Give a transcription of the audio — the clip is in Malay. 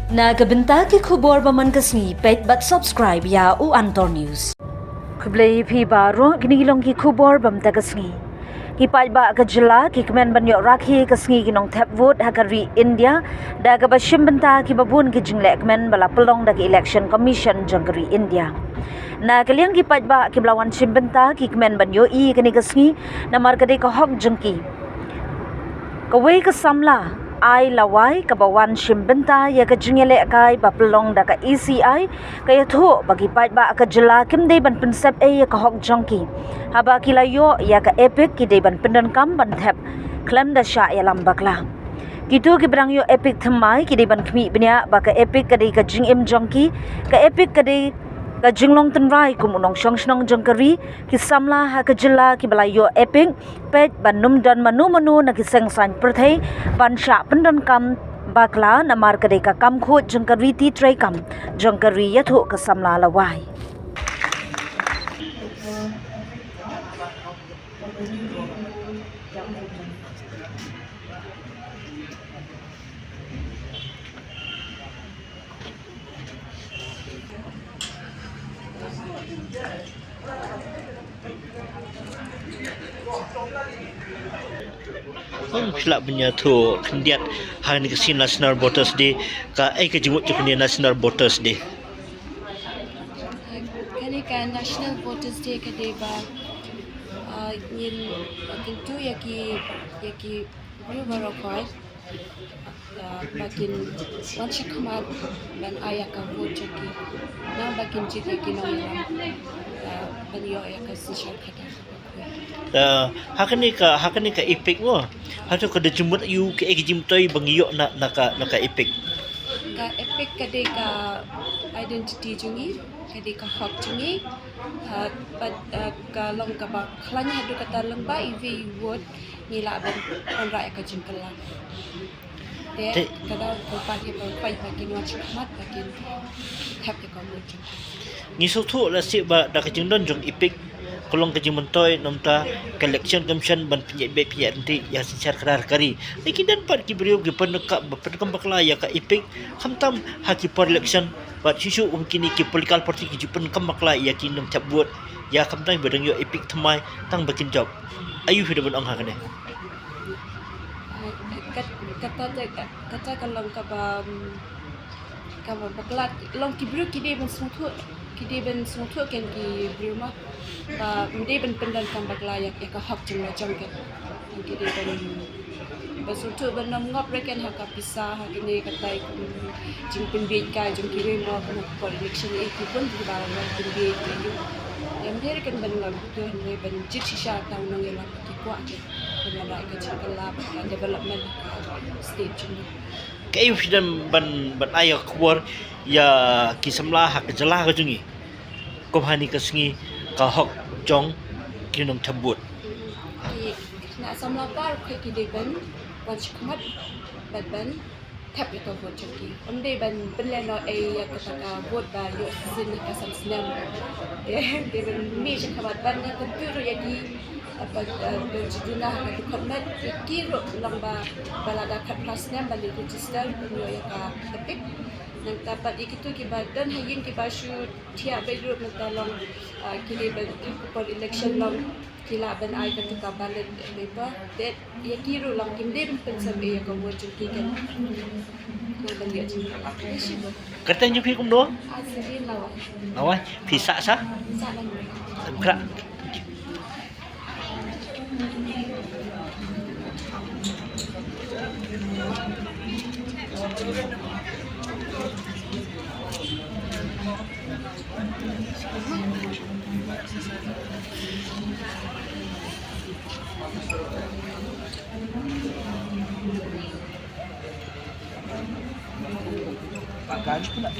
Nagabenta ki khubor baman kasni pet but subscribe ya u Antor News. Kublay phi baro ginilong ki khubor bam tagasni. Ki pajba ka jila ki kemen banyo rakhi kasni ginong tap vote hakari India daga bashim benta ki babun ki jingle kemen bala pelong da ki election commission jangkari India. Na kaliang ki pajba ki belawan shimbenta ki kemen banyo I kani kasni namar kade ka hok jengki. Kawai ka samla ai lawai kabawan shimbenta ya ka jingele kai bapelong da ka ECI kaya tho bagi pai ba ka jela kim dei ban prinsip ya ka hok jongki haba kilayo ya ka epic ki dei ban pendan kam ban thep klem da sha ya lambakla gitu ki brang yo epic thamai ki dei ban khmi bnya ba ka epic ka dei ka jing im jongki ka epic ka dei ka jinglong tenrai kumunong shnong jongkari ki samla ha ka jela ki balayo epic pet banum dan manu na ki sengsan perthai ban sha pendan kam bakla na mar ka dei ka kam kho jongkari ti trai kam jongkari ya tho ka samla lawai Pelak punya tu kendiat hari ni kasi National Voters Day ka ke jenguk tu kendiat National Voters Day. Kani ka National Voters Day ka day ba yin tentu yaki berokot bakin once kamat ban ayah ka vote jaki na bakin jit yaki nong ban yo ayah ka sisar kata Hakani ka ipik mo. Hato ka jemut you ke jimtoy bangiyo na ipik. Ka epic ka day ka identity jungi ka day ka hak jungi but ka long ka ba klan hadu kata lamba ive vote nila ban onra ka jingkala de kada ko pati ko pai bakin watch mat bakin tap ka mo jing Ngiso tu la si ba da ka jingdon jong ipik kolong ka jimtoy nomta collection commission ban pinyet nanti ya sicar kerar kari lekin dan pat ki beriu ki penekak bakla ya ka ipik khamtam haki per election bat sisu kini ki political party ki jupen kam bakla ya ki nom cap buat ya khamtai bedeng yo ipik thamai tang bakin job ayu hidup on ha kane kata kalau ka ba bakla long ki beriu ki de ban smuthu kidi ben semua kan ki rumah mende ben pendan kan bakla ya ka hak jeng macam kan kidi ben besutu ben ngop reken hak pisah hak ini kata jeng pembit ka jeng kiri mau kan election ki pun di bawah pembit ni yang dia kan ben ngop tu ni ben jit sisa tahun nang yang ki kuat kan ada ka jeng kelab development stage ni kayu fidan ban ayo kuar ya kisamla hak jelah ka jungi komhani ka singi ka hok jong kinong tabut na samla par ki deban watch kamat ban tap itu vote ki onde ban benleno ya kata vote ba yo sin ka sam snam deban mi kamat ban ni computer yaki apa judulnya hak kamat ki ro lamba balada kat plasnya balik register yo ya ka epic nang dapat ikitu ki badan hayin ki basu tiap bedroom mentalong kini per election long kila ban ai kan ka ballot paper that ya kiru long kimde pensam ya ko wo chuki kan ko ban dia chuki kata nyu pi kum do asli lawa awai pisa sa saban kra Pak Ganj pun nak